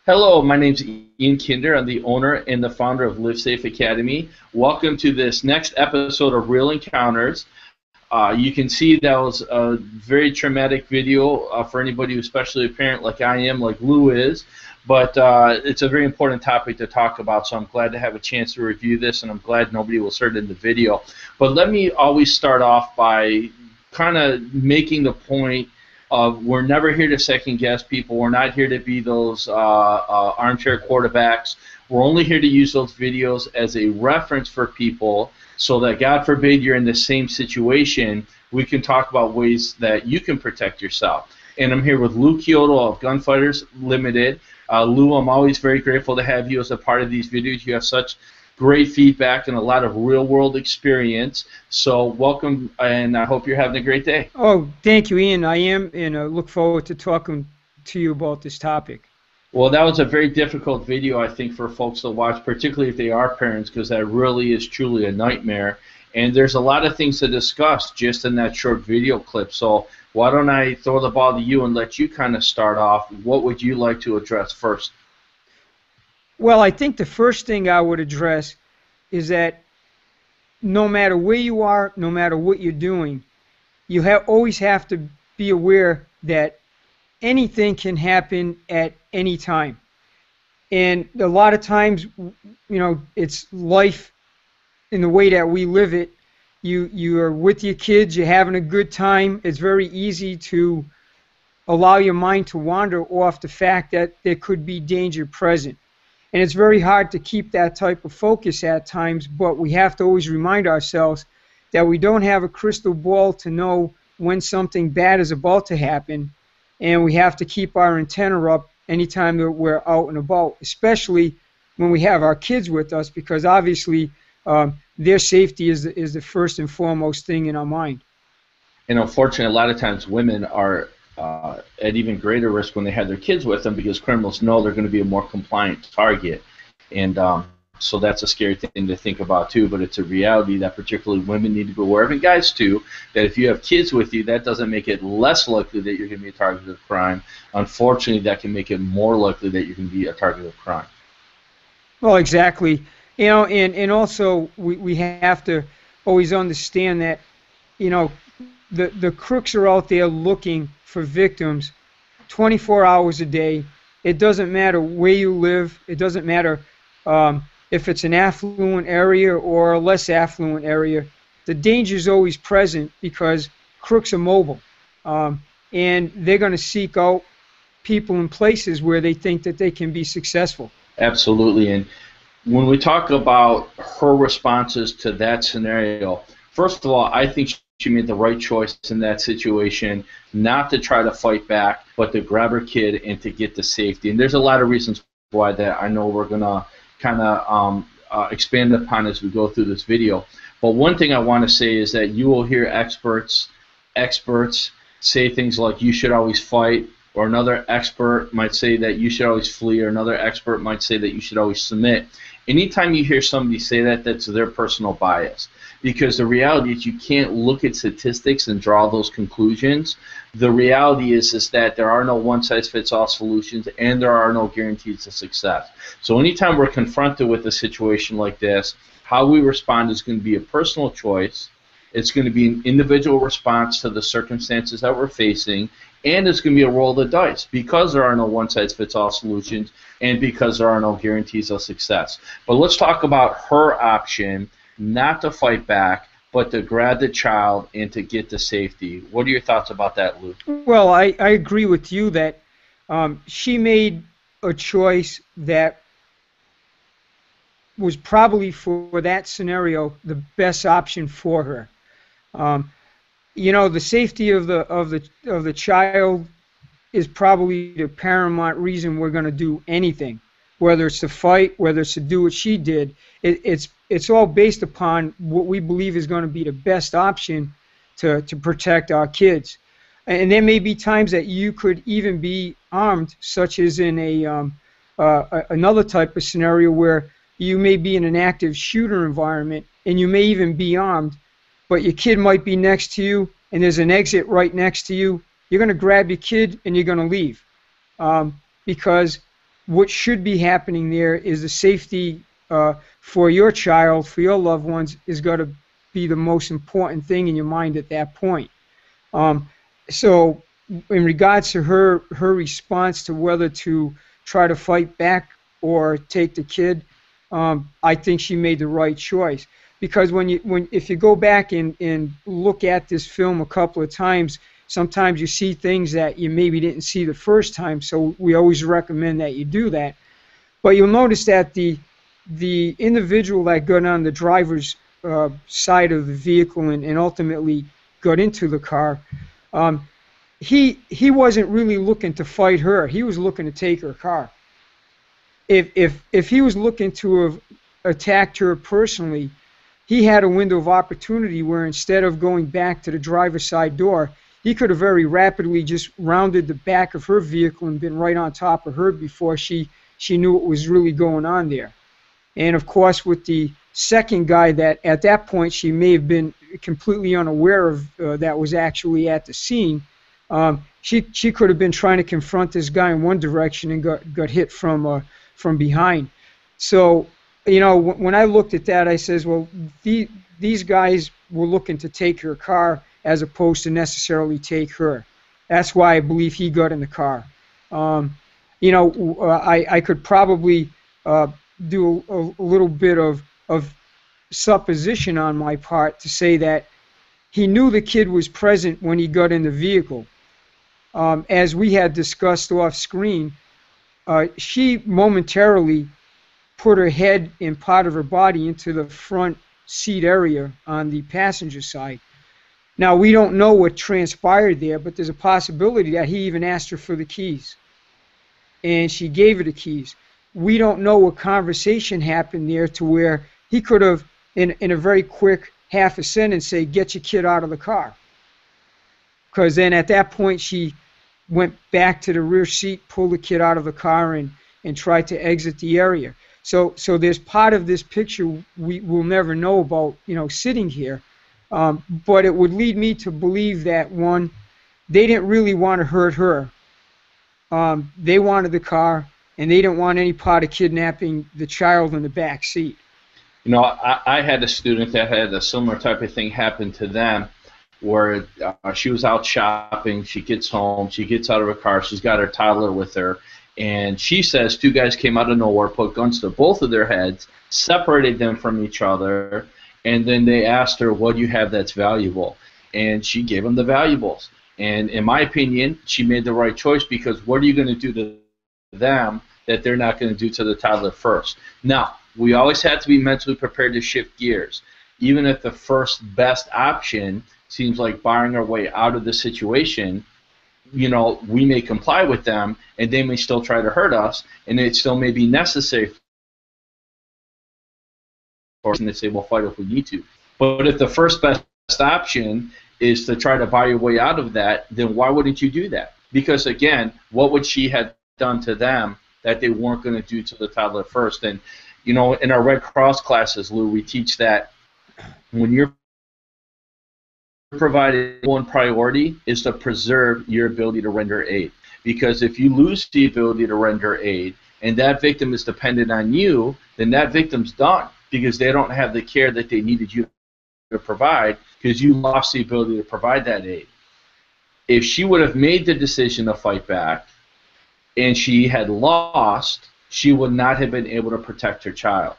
Hello, my name's Ian Kinder. I'm the owner and the founder of Live Safe Academy. Welcome to this next episode of Real Encounters. You can see that was a very traumatic video for anybody, especially a parent like I am, like Lou is. But it's a very important topic to talk about, so I'm glad to have a chance to review this, and I'm glad nobody was hurt in the video. But let me always start off by kind of making the point of we're never here to second guess people. We're not here to be those armchair quarterbacks. We're only here to use those videos as a reference for people so that, God forbid, you're in the same situation, we can talk about ways that you can protect yourself. And I'm here with Lou Kyoto of Gunfighters Limited. Lou, I'm always very grateful to have you as a part of these videos. You have such great feedback and a lot of real-world experience. So welcome, and I hope you're having a great day. Oh, thank you, Ian. I am, and I look forward to talking to you about this topic. Well, that was a very difficult video, I think, for folks to watch, particularly if they are parents, because that really is truly a nightmare. And there's a lot of things to discuss just in that short video clip. So why don't I throw the ball to you and let you kind of start off. What would you like to address first? Well, I think the first thing I would address is that no matter where you are, no matter what you're doing, you always have to be aware that anything can happen at any time. And a lot of times, it's life in the way that we live it. You are with your kids, you're having a good time. It's very easy to allow your mind to wander off the fact that there could be danger present. And it's very hard to keep that type of focus at times, but we have to always remind ourselves that we don't have a crystal ball to know when something bad is about to happen, and we have to keep our antenna up anytime that we're out and about, especially when we have our kids with us, because obviously their safety is the first and foremost thing in our mind. And unfortunately, a lot of times women are at even greater risk when they have their kids with them, because criminals know they're going to be a more compliant target. And so that's a scary thing to think about too, but it's a reality that particularly women need to be aware of, and guys too, that if you have kids with you, that doesn't make it less likely that you're going to be a target of crime. Unfortunately, that can make it more likely that you can be a target of crime. Well, exactly. And also we have to always understand that, the crooks are out there looking for victims 24 hours a day. It doesn't matter where you live. It doesn't matter if it's an affluent area or a less affluent area. The danger is always present because crooks are mobile. And they're going to seek out people in places where they think that they can be successful. Absolutely. And when we talk about her responses to that scenario, first of all, I think she made the right choice in that situation, not to try to fight back, but to grab her kid and to get to safety. And there's a lot of reasons why that I know we're going to kind of expand upon as we go through this video. But one thing I want to say is that you will hear experts say things like you should always fight, or another expert might say that you should always flee, or another expert might say that you should always submit. Anytime you hear somebody say that, that's their personal bias. Because the reality is you can't look at statistics and draw those conclusions. The reality is that there are no one-size-fits-all solutions, and there are no guarantees of success. So anytime we're confronted with a situation like this, how we respond is going to be a personal choice. It's going to be an individual response to the circumstances that we're facing, and it's going to be a roll of the dice because there are no one-size-fits-all solutions and because there are no guarantees of success. But let's talk about her option, not to fight back, but to grab the child and to get to safety. What are your thoughts about that, Lou? Well, I agree with you that she made a choice that was probably for that scenario the best option for her. The safety of the child is probably the paramount reason we're going to do anything, whether it's to fight, whether it's to do what she did. It's all based upon what we believe is going to be the best option to protect our kids. And there may be times that you could even be armed, such as in another type of scenario where you may be in an active shooter environment and you may even be armed, but your kid might be next to you and there's an exit right next to you. You're going to grab your kid and you're going to leave because what should be happening there is the safety for your child, for your loved ones, is going to be the most important thing in your mind at that point. So in regards to her response to whether to try to fight back or take the kid, I think she made the right choice. Because if you go back and look at this film a couple of times, sometimes you see things that you maybe didn't see the first time. So we always recommend that you do that. But you'll notice that the individual that got on the driver's side of the vehicle and ultimately got into the car, he wasn't really looking to fight her. He was looking to take her car. If he was looking to have attacked her personally, he had a window of opportunity where instead of going back to the driver's side door, he could have very rapidly just rounded the back of her vehicle and been right on top of her before she knew what was really going on there. And of course, with the second guy, that at that point she may have been completely unaware of that was actually at the scene, she could have been trying to confront this guy in one direction and got hit from behind. So, when I looked at that, I says, well, these guys were looking to take her car as opposed to necessarily take her. That's why I believe he got in the car. I could probably do a little bit of supposition on my part to say that he knew the kid was present when he got in the vehicle. As we had discussed off screen, she momentarily put her head and part of her body into the front seat area on the passenger side. Now, we don't know what transpired there, but there's a possibility that he even asked her for the keys, and she gave her the keys. We don't know what conversation happened there to where he could have, in a very quick half a sentence, say, get your kid out of the car. Because then at that point, she went back to the rear seat, pulled the kid out of the car, and tried to exit the area. So there's part of this picture we will never know about, sitting here. But it would lead me to believe that, one, they didn't really want to hurt her. They wanted the car, and they didn't want any part of kidnapping the child in the back seat. I had a student that had a similar type of thing happen to them, where she was out shopping, she gets home, she gets out of her car, she's got her toddler with her, and she says two guys came out of nowhere, put guns to both of their heads, separated them from each other, and then they asked her, what do you have that's valuable? And she gave them the valuables. And in my opinion, she made the right choice, because what are you going to do to them that they're not going to do to the toddler first? Now, we always have to be mentally prepared to shift gears. Even if the first best option seems like barring our way out of the situation, we may comply with them, and they may still try to hurt us, and it still may be necessary for us to say, we'll fight if we need to. But if the first best option is to try to buy your way out of that, then why wouldn't you do that? Because, again, what would she have done to them that they weren't going to do to the toddler first? And, in our Red Cross classes, Lou, we teach that when you're provided, one priority is to preserve your ability to render aid. Because if you lose the ability to render aid and that victim is dependent on you, then that victim's done, because they don't have the care that they needed you to provide, because you lost the ability to provide that aid. If she would have made the decision to fight back and she had lost, she would not have been able to protect her child.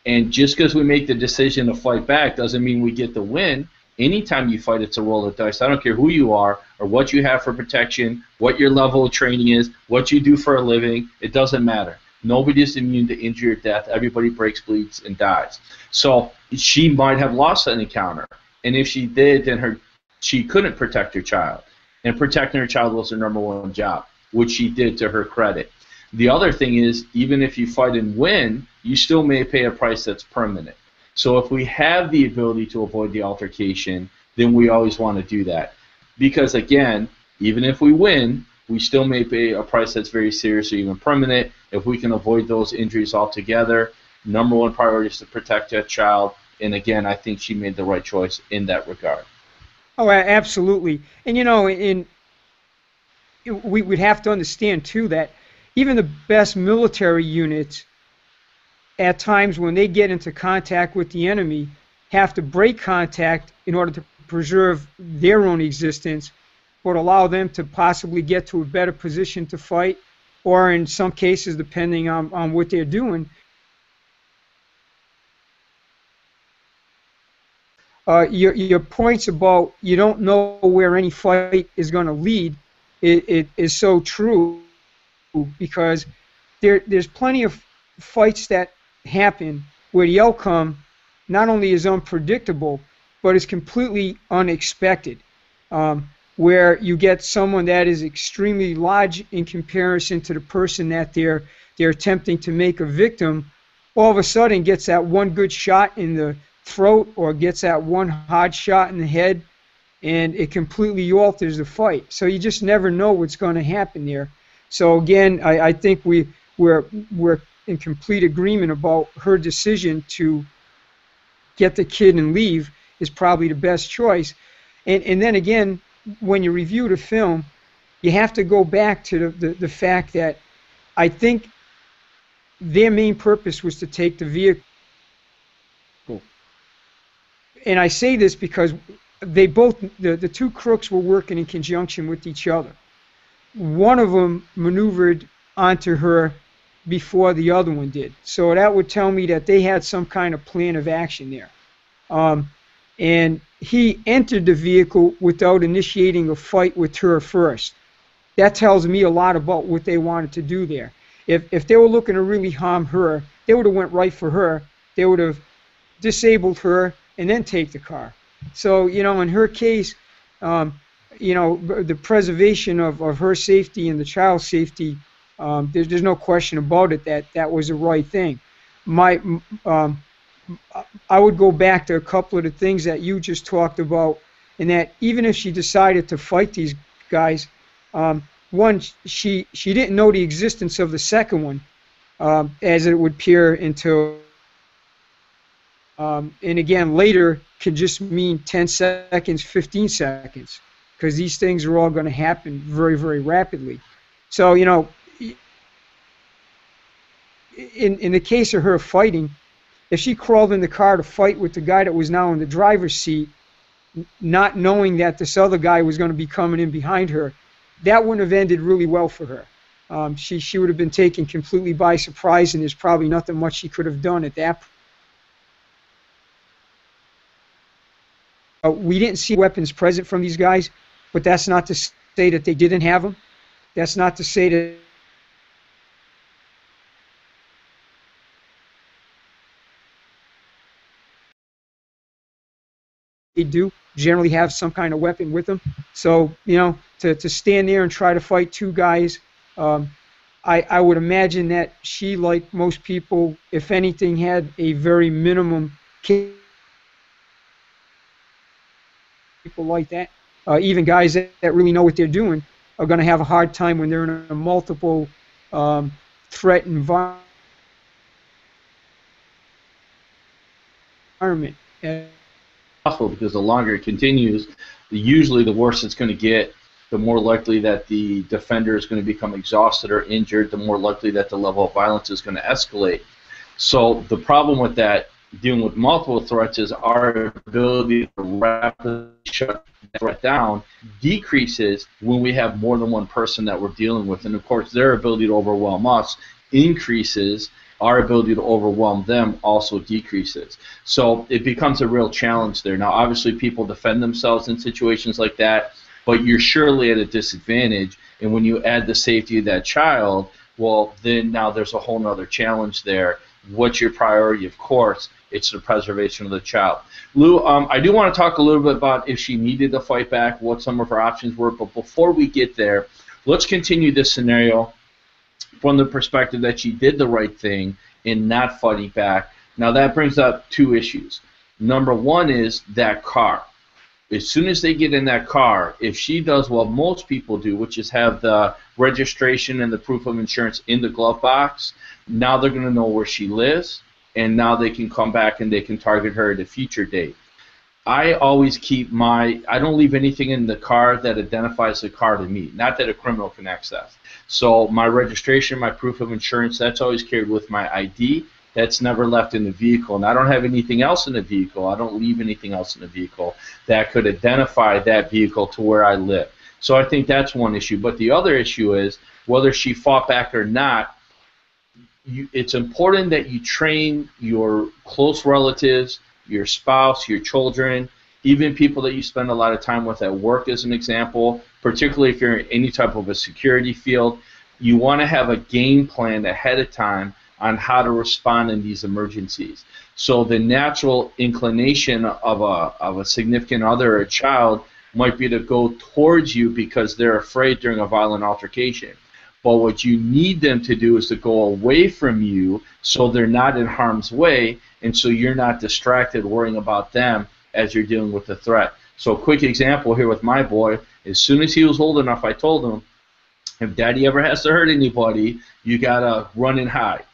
And just because we make the decision to fight back doesn't mean we get the win. Anytime you fight, it's a roll of dice. I don't care who you are or what you have for protection, what your level of training is, what you do for a living. It doesn't matter. Nobody is immune to injury or death. Everybody breaks, bleeds, and dies. So she might have lost an encounter. And if she did, then she couldn't protect her child. And protecting her child was her number one job, which she did, to her credit. The other thing is, even if you fight and win, you still may pay a price that's permanent. So if we have the ability to avoid the altercation, then we always want to do that. Because, again, even if we win, we still may pay a price that's very serious or even permanent. If we can avoid those injuries altogether, number one priority is to protect that child. And, again, I think she made the right choice in that regard. Oh, absolutely. And, we would have to understand, too, that even the best military units, at times when they get into contact with the enemy, have to break contact in order to preserve their own existence, or allow them to possibly get to a better position to fight, or in some cases, depending on what they're doing. Your points about you don't know where any fight is going to lead, it is so true, because there's plenty of fights that happen where the outcome not only is unpredictable, but is completely unexpected, where you get someone that is extremely large in comparison to the person that they're attempting to make a victim, all of a sudden gets that one good shot in the throat or gets that one hard shot in the head, and it completely alters the fight. So you just never know what's going to happen there. So again, I think we're in complete agreement about her decision to get the kid and leave is probably the best choice. And then again, when you review the film, you have to go back to the fact that I think their main purpose was to take the vehicle. And I say this because they both, the two crooks were working in conjunction with each other. One of them maneuvered onto her before the other one did. So that would tell me that they had some kind of plan of action there. And he entered the vehicle without initiating a fight with her first. That tells me a lot about what they wanted to do there. If they were looking to really harm her, they would have went right for her. They would have disabled her and then take the car. So, you know, in her case, you know, the preservation of her safety and the child's safety, there's no question about it that was the right thing. I would go back to a couple of the things that you just talked about, and that even if she decided to fight these guys, one, she didn't know the existence of the second one, as it would appear until, and again, later could just mean 10 seconds, 15 seconds, because these things are all going to happen very, very rapidly. So, you know, in the case of her fighting, if she crawled in the car to fight with the guy that was now in the driver's seat, not knowing that this other guy was going to be coming in behind her, that wouldn't have ended really well for her. She would have been taken completely by surprise, and there's probably nothing much she could have done at that point. We didn't see weapons present from these guys, but that's not to say that they didn't have them. That's not to say that they do generally have some kind of weapon with them. So, you know, to stand there and try to fight two guys, I would imagine that she, like most people, if anything, had a very minimum people like that. Even guys that really know what they're doing are going to have a hard time when they're in a multiple threat environment. Because the longer it continues, usually the worse it's going to get, the more likely that the defender is going to become exhausted or injured, the more likely that the level of violence is going to escalate. So the problem with that, dealing with multiple threats, is our ability to rapidly shut the threat down decreases when we have more than one person that we're dealing with. And of course, their ability to overwhelm us increases. Our ability to overwhelm them also decreases. So it becomes a real challenge there. Now, obviously, people defend themselves in situations like that, but you're surely at a disadvantage. And when you add the safety of that child, well, then now there's a whole other challenge there. What's your priority? Of course, it's the preservation of the child. Lou, I do want to talk a little bit about if she needed to fight back, what some of her options were. But before we get there, let's continue this scenario from the perspective that she did the right thing in not fighting back. Now that brings up two issues. Number one is that car. As soon as they get in that car, if she does what most people do, which is have the registration and the proof of insurance in the glove box, now they're going to know where she lives, and now they can come back and they can target her at a future date. I always keep I don't leave anything in the car that identifies the car to me, not that a criminal can access. So my registration, my proof of insurance, that's always carried with my ID. That's never left in the vehicle. And I don't have anything else in the vehicle. I don't leave anything else in the vehicle that could identify that vehicle to where I live. So I think that's one issue. But the other issue is whether she fought back or not, it's important that you train your close relatives, your spouse, your children, even people that you spend a lot of time with at work as an example, particularly if you're in any type of a security field. You want to have a game plan ahead of time on how to respond in these emergencies. So the natural inclination of a significant other or a child might be to go towards you because they're afraid during a violent altercation. But what you need them to do is to go away from you so they're not in harm's way, and so you're not distracted worrying about them as you're dealing with the threat. So a quick example here with my boy, as soon as he was old enough, I told him, if daddy ever has to hurt anybody, you got to run and hide.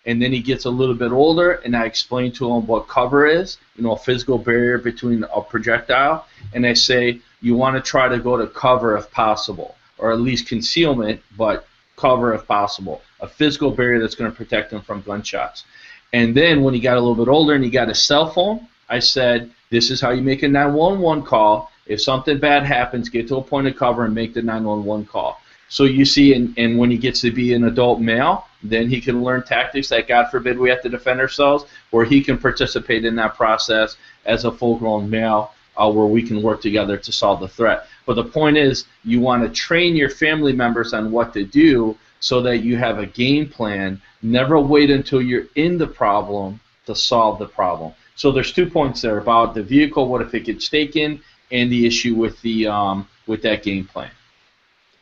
And then he gets a little bit older, and I explain to him what cover is, a physical barrier between a projectile, and I say, you want to try to go to cover if possible, or at least concealment, but cover if possible, a physical barrier that's going to protect him from gunshots. And then when he got a little bit older and he got a cell phone, I said, this is how you make a 911 call. If something bad happens, get to a point of cover and make the 911 call. So you see, and when he gets to be an adult male, then he can learn tactics that, God forbid, we have to defend ourselves, or he can participate in that process as a full-grown male, where we can work together to solve the threat. But the point is, you want to train your family members on what to do so that you have a game plan. Never wait until you're in the problem to solve the problem. So there's 2 points there about the vehicle, what if it gets taken, and the issue with the with that game plan.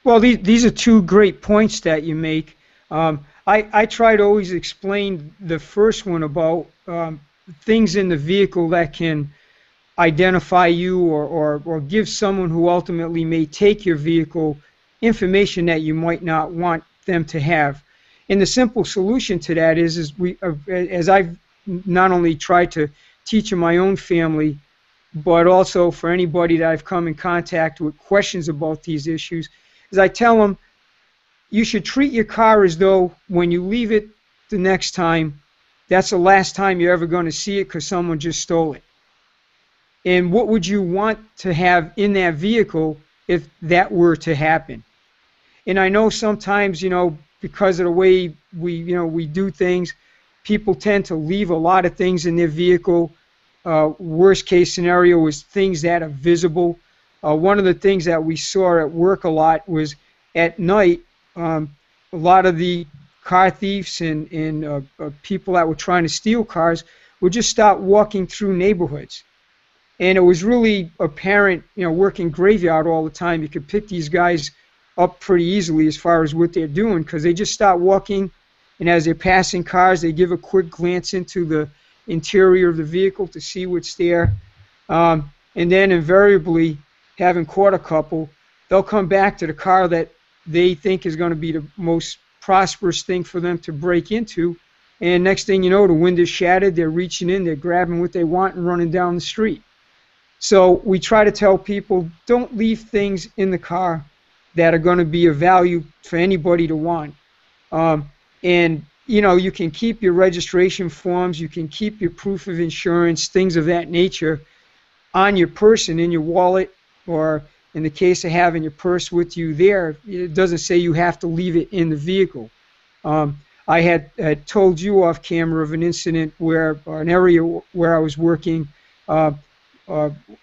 Well, these are two great points that you make. I try to always explain the first one about things in the vehicle that can identify you or give someone who ultimately may take your vehicle information that you might not want them to have. And the simple solution to that is as I've not only tried to teach in my own family, but also for anybody that I've come in contact with questions about these issues, is I tell them, you should treat your car as though when you leave it the next time, that's the last time you're ever going to see it because someone just stole it. And what would you want to have in that vehicle if that were to happen? And I know sometimes, because of the way we do things, people tend to leave a lot of things in their vehicle. Worst case scenario is things that are visible. One of the things that we saw at work a lot was at night, a lot of the car thieves and people that were trying to steal cars would just start walking through neighborhoods. And it was really apparent, working graveyard all the time, you could pick these guys up pretty easily as far as what they're doing, because they just start walking, and as they're passing cars, they give a quick glance into the interior of the vehicle to see what's there. And then invariably, having caught a couple, they'll come back to the car that they think is going to be the most prosperous thing for them to break into. And next thing you know, the window's shattered, they're reaching in, they're grabbing what they want and running down the street. So we try to tell people, don't leave things in the car that are going to be of value for anybody to want. And, you can keep your registration forms, you can keep your proof of insurance, things of that nature on your person, in your wallet, or in the case of having your purse with you there, it doesn't say you have to leave it in the vehicle. I had told you off camera of an incident where, or an area where I was working, an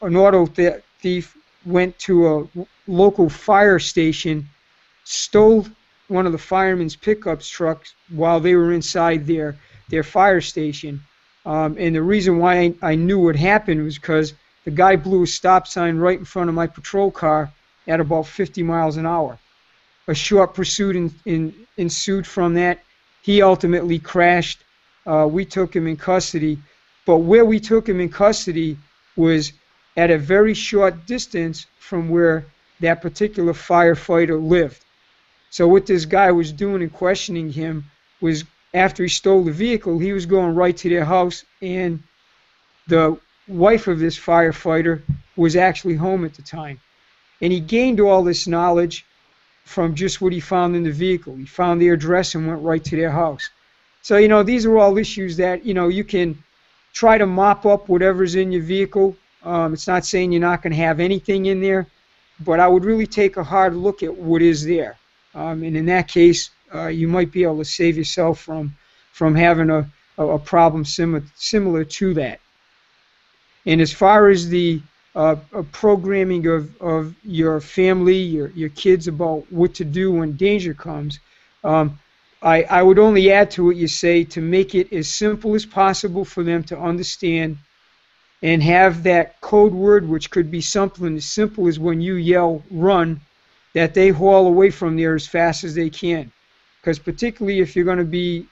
auto thief went to a local fire station, stole one of the firemen's pickup trucks while they were inside their fire station. And the reason why I knew what happened was because the guy blew a stop sign right in front of my patrol car at about 50 miles an hour. A short pursuit ensued from that. He ultimately crashed. We took him in custody. But where we took him in custody was at a very short distance from where that particular firefighter lived. So what this guy was doing and questioning him was, after he stole the vehicle, he was going right to their house, and the wife of this firefighter was actually home at the time. And he gained all this knowledge from just what he found in the vehicle. He found their address and went right to their house. So, these are all issues that, you can try to mop up whatever's in your vehicle. It's not saying you're not going to have anything in there, but I would really take a hard look at what is there. And in that case, you might be able to save yourself from having a problem similar to that. And as far as the programming of your family, your kids about what to do when danger comes, I would only add to what you say to make it as simple as possible for them to understand, and have that code word, which could be something as simple as when you yell run, that they haul away from there as fast as they can. Because particularly if you're going to be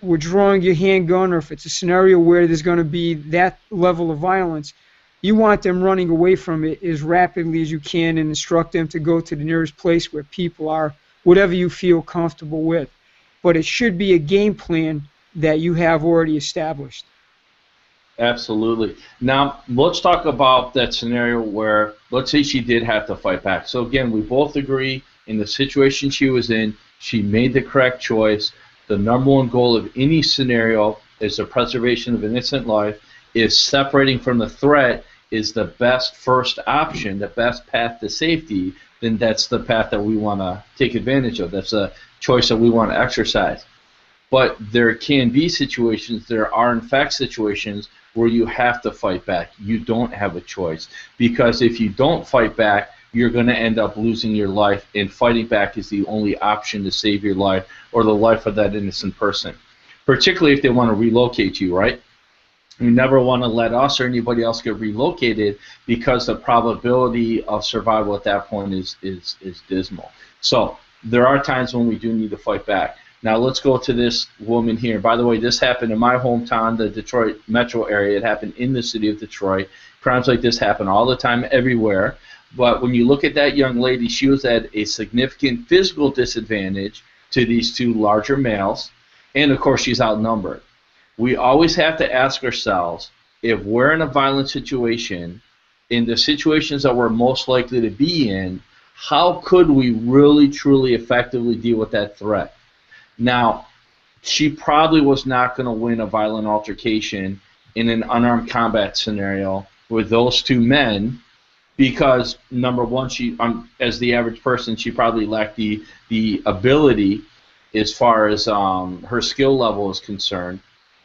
withdrawing your handgun, or if it's a scenario where there's going to be that level of violence, you want them running away from it as rapidly as you can, and instruct them to go to the nearest place where people are, whatever you feel comfortable with. But it should be a game plan that you have already established. Absolutely. Now, let's talk about that scenario where, let's say she did have to fight back. So again, we both agree in the situation she was in, she made the correct choice. The number one goal of any scenario is the preservation of innocent life. If separating from the threat is the best first option, the best path to safety, then that's the path that we want to take advantage of. That's a choice that we want to exercise. But there can be situations, there are in fact situations where you have to fight back. You don't have a choice. Because if you don't fight back, you're going to end up losing your life, and fighting back is the only option to save your life or the life of that innocent person. Particularly if they want to relocate you, right? You never want to let us or anybody else get relocated, because the probability of survival at that point is dismal. So there are times when we do need to fight back. Now let's go to this woman here. By the way, this happened in my hometown, the Detroit metro area. It happened in the city of Detroit. Crimes like this happen all the time, everywhere. But when you look at that young lady, she was at a significant physical disadvantage to these two larger males, and of course she's outnumbered. We always have to ask ourselves, if we're in a violent situation, in the situations that we're most likely to be in, how could we really, truly, effectively deal with that threat? Now, she probably was not going to win a violent altercation in an unarmed combat scenario with those two men, because number one, she, as the average person, she probably lacked the ability as far as her skill level is concerned.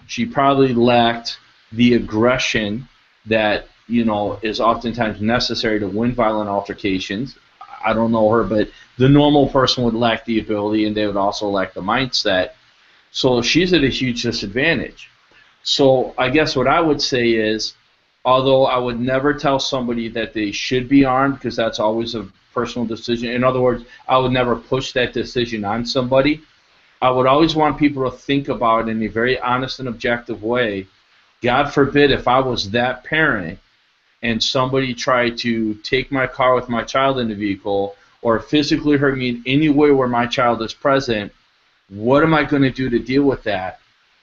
She probably lacked the aggression that, is oftentimes necessary to win violent altercations. I don't know her, but the normal person would lack the ability, and they would also lack the mindset. So she's at a huge disadvantage. So I guess what I would say is, although I would never tell somebody that they should be armed, because that's always a personal decision. In other words, I would never push that decision on somebody. I would always want people to think about it in a very honest and objective way. God forbid if I was that parent and somebody tried to take my car with my child in the vehicle, or physically hurt me in any way where my child is present, what am I going to do to deal with that?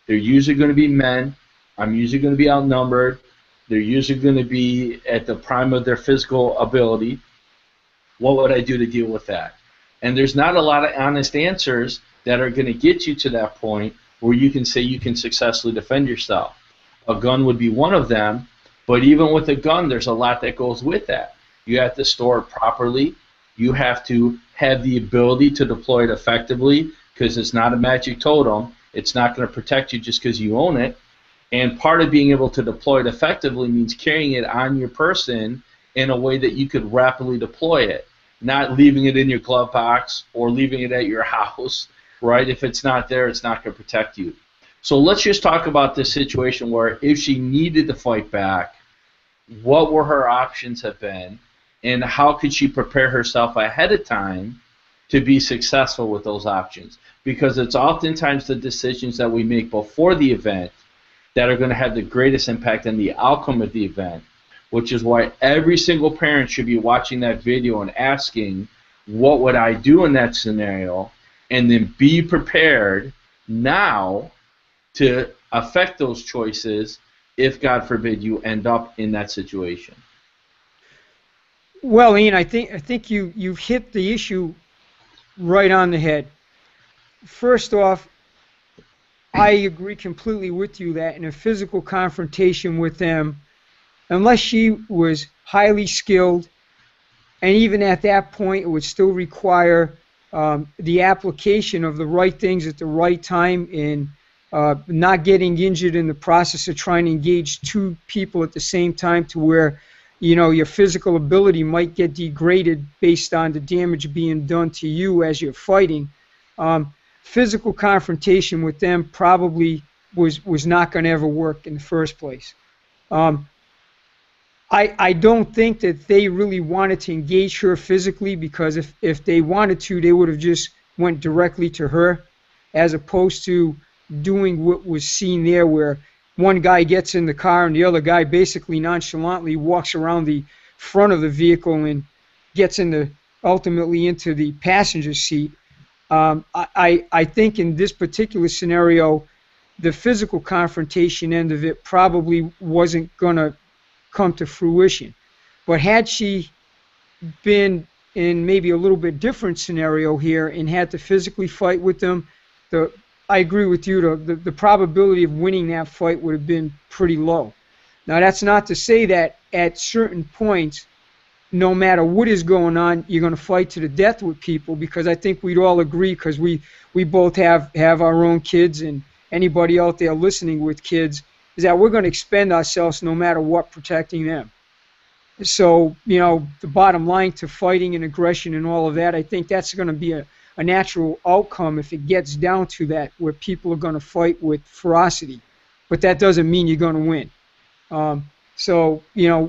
They're usually going to be men. I'm usually going to be outnumbered. They're usually going to be at the prime of their physical ability. What would I do to deal with that? And there's not a lot of honest answers that are going to get you to that point where you can say you can successfully defend yourself. A gun would be one of them, but even with a gun, there's a lot that goes with that. You have to store it properly. You have to have the ability to deploy it effectively, because it's not a magic totem. It's not going to protect you just because you own it. And part of being able to deploy it effectively means carrying it on your person in a way that you could rapidly deploy it, not leaving it in your glove box or leaving it at your house, right? If it's not there, it's not going to protect you. So let's just talk about this situation where if she needed to fight back, what were her options have been, and how could she prepare herself ahead of time to be successful with those options? Because it's oftentimes the decisions that we make before the event that are going to have the greatest impact on the outcome of the event, which is why every single parent should be watching that video and asking, what would I do in that scenario? And then be prepared now to affect those choices if, God forbid, you end up in that situation? Well, Ian, I think you've hit the issue right on the head. First off, I agree completely with you that in a physical confrontation with them, unless she was highly skilled, and even at that point, it would still require the application of the right things at the right time and not getting injured in the process of trying to engage two people at the same time to where, your physical ability might get degraded based on the damage being done to you as you're fighting. Physical confrontation with them probably was not going to ever work in the first place. I don't think that they really wanted to engage her physically, because if they wanted to, they would have just went directly to her, as opposed to doing what was seen there, where one guy gets in the car and the other guy basically nonchalantly walks around the front of the vehicle and gets ultimately into the passenger seat. I think in this particular scenario, the physical confrontation end of it probably wasn't going to come to fruition. But had she been in maybe a little bit different scenario here and had to physically fight with them, I agree with you, the probability of winning that fight would have been pretty low. Now, that's not to say that at certain points, no matter what is going on, you're going to fight to the death with people, because I think we'd all agree, because we both have our own kids, and anybody out there listening with kids, is that we're going to expend ourselves no matter what protecting them. So, the bottom line to fighting and aggression and all of that, I think that's going to be a natural outcome if it gets down to that, where people are going to fight with ferocity. But that doesn't mean you're going to win. So,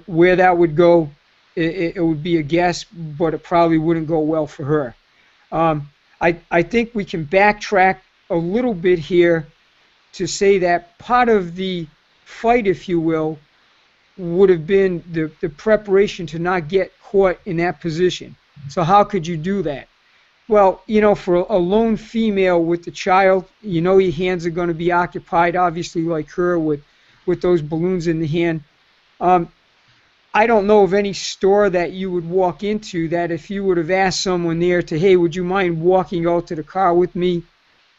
where that would go, it would be a guess, but it probably wouldn't go well for her. I think we can backtrack a little bit here to say that part of the fight, if you will, would have been the preparation to not get caught in that position. So how could you do that? Well, for a lone female with the child, your hands are going to be occupied, obviously, like her, with those balloons in the hand. I don't know of any store that you would walk into that if you would have asked someone there to, hey, would you mind walking out to the car with me,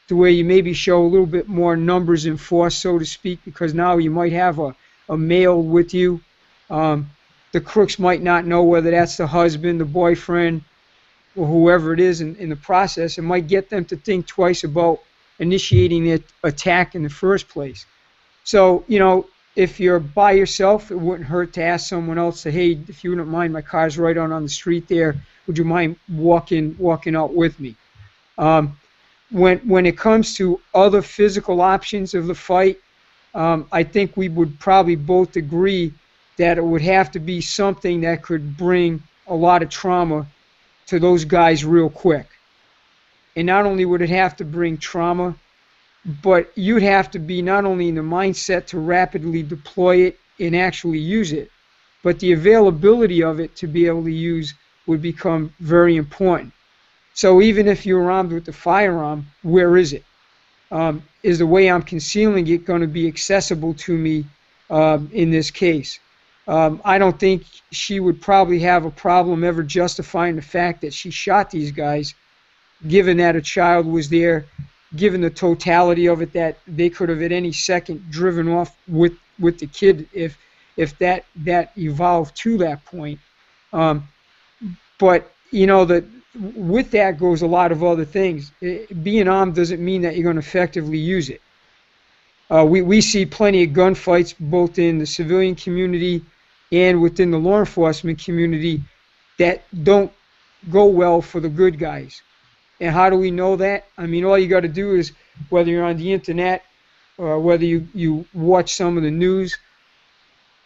to where you maybe show a little bit more numbers and force, so to speak, because now you might have a male with you. The crooks might not know whether that's the husband, the boyfriend, or whoever it is in the process. It might get them to think twice about initiating the attack in the first place. So, if you're by yourself, it wouldn't hurt to ask someone else, say, hey, if you wouldn't mind, my car's right on the street there. Would you mind walking out with me? When it comes to other physical options of the fight, I think we would probably both agree that it would have to be something that could bring a lot of trauma to those guys real quick. And not only would it have to bring trauma, but you'd have to be not only in the mindset to rapidly deploy it and actually use it, but the availability of it to be able to use would become very important. So even if you're armed with the firearm, where is it? Is the way I'm concealing it going to be accessible to me in this case? I don't think she would probably have a problem ever justifying the fact that she shot these guys, given that a child was there, given the totality of it, that they could have at any second driven off with the kid if that evolved to that point. But with that goes a lot of other things. Being armed doesn't mean that you're going to effectively use it. We see plenty of gunfights both in the civilian community and within the law enforcement community that don't go well for the good guys. And how do we know that? I mean, all you got to do is, whether you're on the internet or whether you watch some of the news,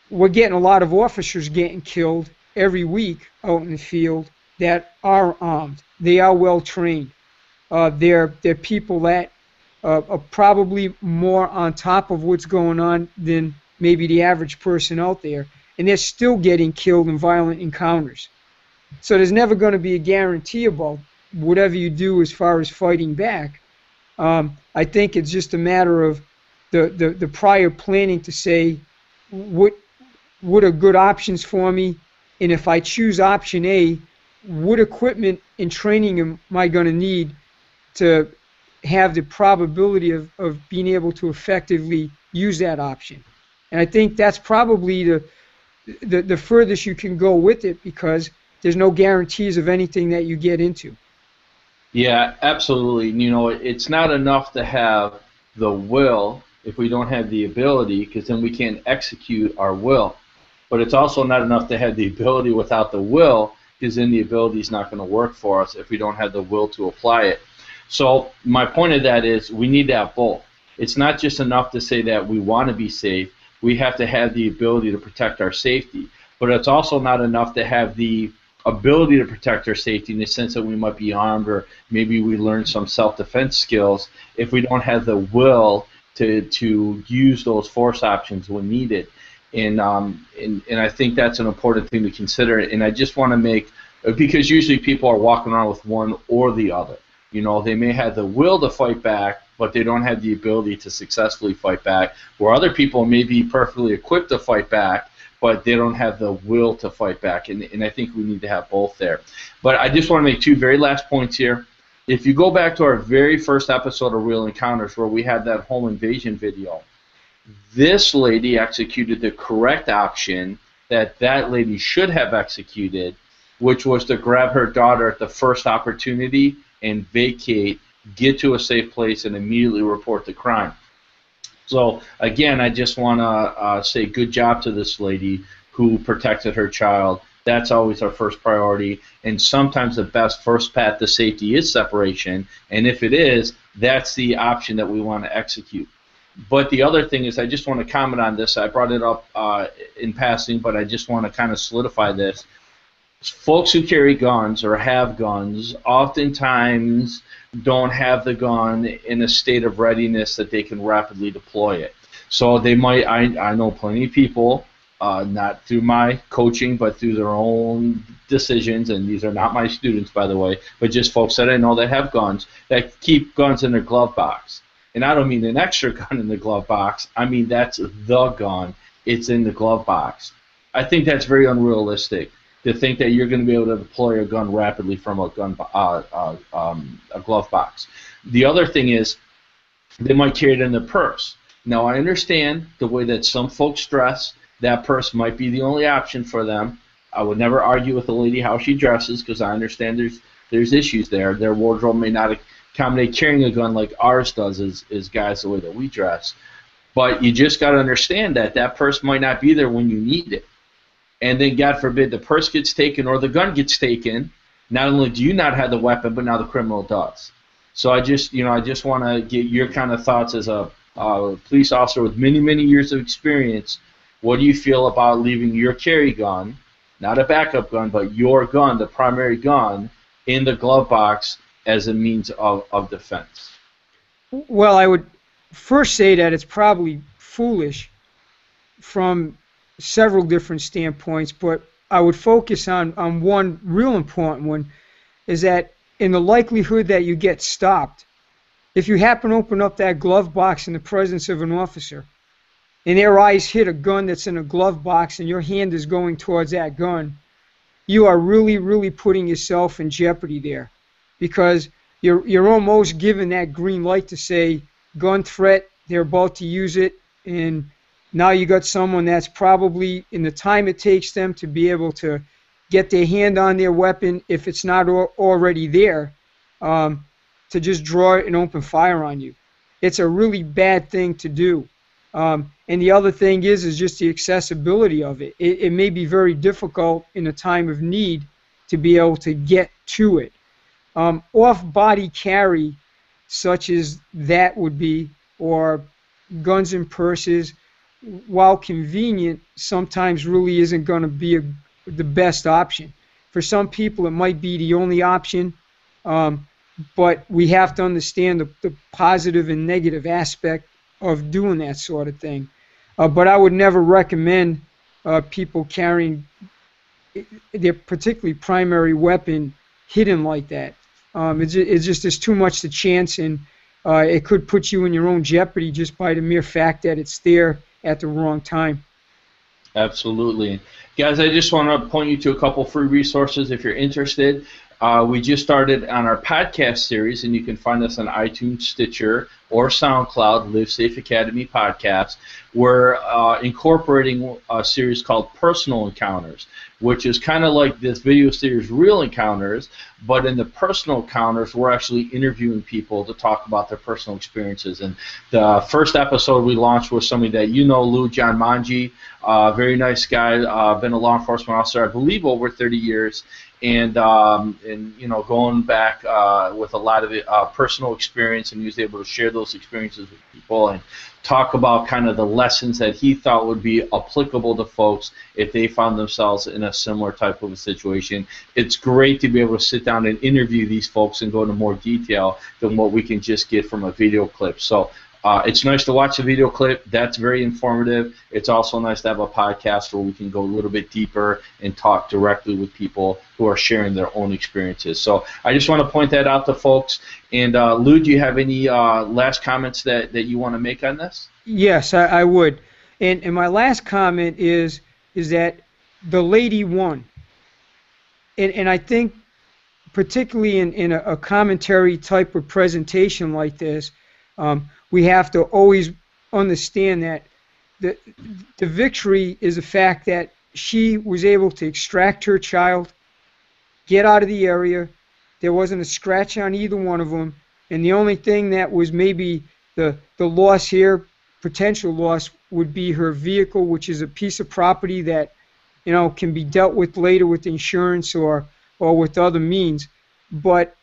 we're getting a lot of officers getting killed every week out in the field that are armed. They are well trained. They're people that are probably more on top of what's going on than maybe the average person out there, and they're still getting killed in violent encounters. So there's never going to be a guarantee about whatever you do as far as fighting back. I think it's just a matter of the prior planning to say, what are good options for me, and if I choose option A, what equipment and training am I going to need to have the probability of being able to effectively use that option. And I think that's probably the furthest you can go with it, because there's no guarantees of anything that you get into. Yeah, absolutely. You know, it's not enough to have the will if we don't have the ability, because then we can't execute our will. But it's also not enough to have the ability without the will, because then the ability is not going to work for us if we don't have the will to apply it. So my point of that is we need to have both. It's not just enough to say that we want to be safe. We have to have the ability to protect our safety. But it's also not enough to have the ability to protect our safety in the sense that we might be armed, or maybe we learn some self-defense skills, if we don't have the will to use those force options when needed. And I think that's an important thing to consider. And I just want to make, because usually people are walking around with one or the other. You know, they may have the will to fight back, but they don't have the ability to successfully fight back, where other people may be perfectly equipped to fight back, but they don't have the will to fight back. And I think we need to have both there. But I just want to make two very last points here. If you go back to our very first episode of Real Encounters, where we had that home invasion video, this lady executed the correct action that lady should have executed, which was to grab her daughter at the first opportunity and vacate, get to a safe place, and immediately report the crime. So again, I just want to say good job to this lady who protected her child. That's always our first priority. And sometimes the best first path to safety is separation. And if it is, that's the option that we want to execute. But the other thing is, I just want to comment on this. I brought it up in passing, but I just want to kind of solidify this. Folks who carry guns or have guns oftentimes don't have the gun in a state of readiness that they can rapidly deploy it. So they might, I know plenty of people, not through my coaching, but through their own decisions, and these are not my students, by the way, but just folks that I know that have guns, that keep guns in their glove box. And I don't mean an extra gun in the glove box. I mean that's the gun. It's in the glove box. I think that's very unrealistic to think that you're going to be able to deploy a gun rapidly from a glove box. The other thing is, they might carry it in their purse. Now, I understand the way that some folks dress. That purse might be the only option for them. I would never argue with a lady how she dresses, because I understand there's issues there. Their wardrobe may not accommodate carrying a gun like ours does as guys the way that we dress. But you just got to understand that purse might not be there when you need it. And then, God forbid, the purse gets taken or the gun gets taken. Not only do you not have the weapon, but now the criminal does. So I just want to get your kind of thoughts as a police officer with many, many years of experience. What do you feel about leaving your carry gun, not a backup gun, but your gun, the primary gun, in the glove box as a means of defense? Well, I would first say that it's probably foolish from several different standpoints, but I would focus on one real important one, is that in the likelihood that you get stopped, if you happen to open up that glove box in the presence of an officer and their eyes hit a gun that's in a glove box and your hand is going towards that gun, you are really, really putting yourself in jeopardy there, because you're almost given that green light to say, gun threat, they're about to use it, and now you got someone that's probably, in the time it takes them to be able to get their hand on their weapon, if it's not already there, to just draw it and open fire on you. It's a really bad thing to do. And the other thing is just the accessibility of it. It may be very difficult in a time of need to be able to get to it. Off-body carry, such as that would be, or guns and purses, while convenient, sometimes really isn't going to be the best option. For some people, it might be the only option, but we have to understand the positive and negative aspect of doing that sort of thing. But I would never recommend people carrying their particularly primary weapon hidden like that. It's just there's too much to chance, and it could put you in your own jeopardy just by the mere fact that it's there at the wrong time. Absolutely. Guys, I just want to point you to a couple free resources if you're interested. We just started on our podcast series, and you can find us on iTunes, Stitcher, or SoundCloud, Live Safe Academy Podcast. We're incorporating a series called Personal Encounters, which is kind of like this video series, Real Encounters, but in the personal encounters, we're actually interviewing people to talk about their personal experiences. And the first episode we launched was somebody that you know, Lou, John Manji, very nice guy, been a law enforcement officer, I believe, over 30 years. And you know, going back with a lot of personal experience, and he was able to share those experiences with people and talk about kind of the lessons that he thought would be applicable to folks if they found themselves in a similar type of a situation. It's great to be able to sit down and interview these folks and go into more detail than what we can just get from a video clip. So it's nice to watch a video clip. That's very informative. It's also nice to have a podcast where we can go a little bit deeper and talk directly with people who are sharing their own experiences. So I just want to point that out to folks. And Lou, do you have any last comments that you want to make on this? Yes, I would. And my last comment is that the lady won. And I think particularly in a commentary type of presentation like this, we have to always understand that the victory is the fact that she was able to extract her child, get out of the area. There wasn't a scratch on either one of them, and the only thing that was maybe the loss here, potential loss, would be her vehicle, which is a piece of property that, you know, can be dealt with later with insurance or with other means. But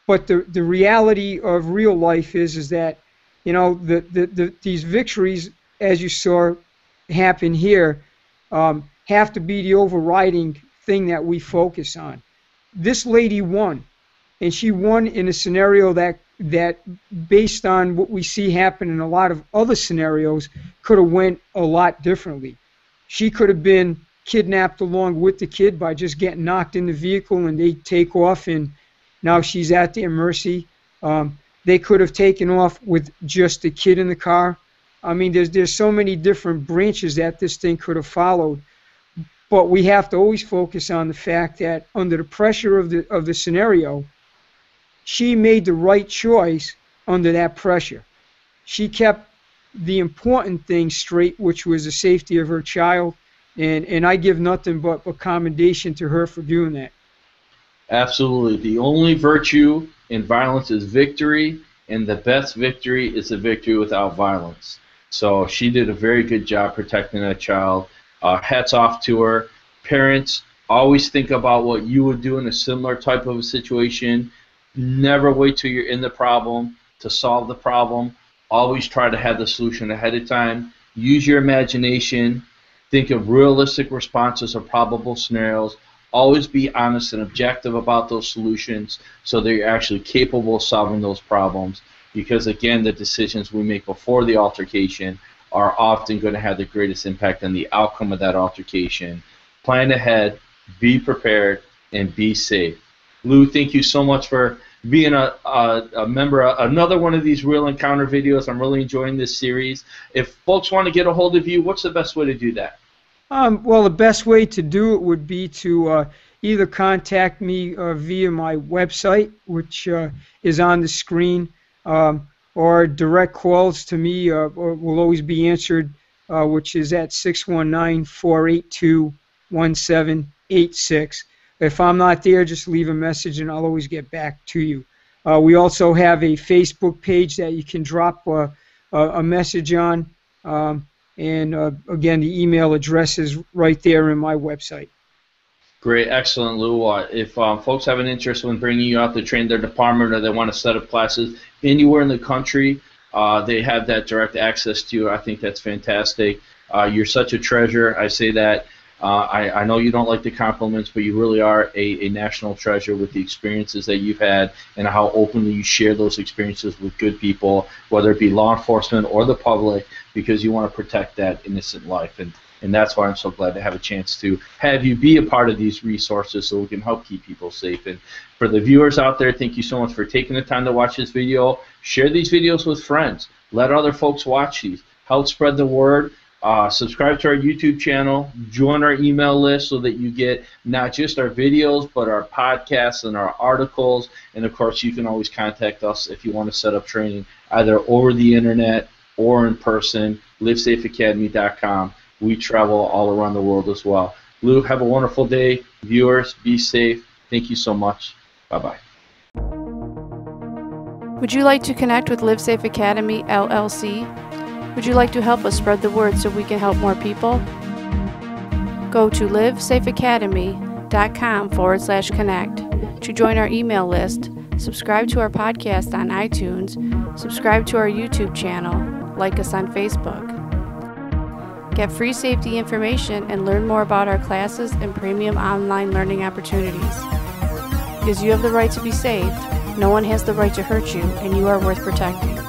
the reality of real life is that, you know, these victories, as you saw happen here, have to be the overriding thing that we focus on. This lady won, and she won in a scenario that based on what we see happen in a lot of other scenarios, could have went a lot differently. She could have been kidnapped along with the kid by just getting knocked in the vehicle, and they take off, and now she's at their mercy. They could have taken off with just the kid in the car. I mean, there's so many different branches that this thing could have followed. But we have to always focus on the fact that under the pressure of the scenario, she made the right choice under that pressure. She kept the important thing straight, which was the safety of her child, and I give nothing but commendation to her for doing that. Absolutely. The only virtue in violence is victory, and the best victory is a victory without violence. So she did a very good job protecting that child. Hats off to her. Parents, always think about what you would do in a similar type of a situation. Never wait till you're in the problem to solve the problem. Always try to have the solution ahead of time. Use your imagination. Think of realistic responses or probable scenarios. Always be honest and objective about those solutions so that you're actually capable of solving those problems, because again, the decisions we make before the altercation are often going to have the greatest impact on the outcome of that altercation. Plan ahead, be prepared, and be safe. Lou, thank you so much for being a member of another one of these Real Encounter videos. I'm really enjoying this series. If folks want to get a hold of you, what's the best way to do that? Well, the best way to do it would be to either contact me via my website, which is on the screen, or direct calls to me will always be answered, which is at 619-482-1786. If I'm not there, just leave a message and I'll always get back to you. We also have a Facebook page that you can drop a message on. And again, the email address is right there in my website. Great, excellent, Lou. If folks have an interest in bringing you out to train their department, or they want to set up classes anywhere in the country, they have that direct access to you. I think that's fantastic. You're such a treasure. I say that. I know you don't like the compliments, but you really are a national treasure with the experiences that you've had and how openly you share those experiences with good people, whether it be law enforcement or the public, because you want to protect that innocent life. And that's why I'm so glad to have a chance to have you be a part of these resources so we can help keep people safe. And for the viewers out there, thank you so much for taking the time to watch this video. Share these videos with friends. Let other folks watch these. Help spread the word. Subscribe to our YouTube channel, join our email list so that you get not just our videos, but our podcasts and our articles. And of course, you can always contact us if you want to set up training either over the internet or in person, livesafeacademy.com. We travel all around the world as well. Lou, have a wonderful day. Viewers, be safe. Thank you so much. Bye-bye. Would you like to connect with Live Safe Academy, LLC? Would you like to help us spread the word so we can help more people? Go to livesafeacademy.com/connect to join our email list, subscribe to our podcast on iTunes, subscribe to our YouTube channel, like us on Facebook. Get free safety information and learn more about our classes and premium online learning opportunities. Because you have the right to be safe, no one has the right to hurt you, and you are worth protecting.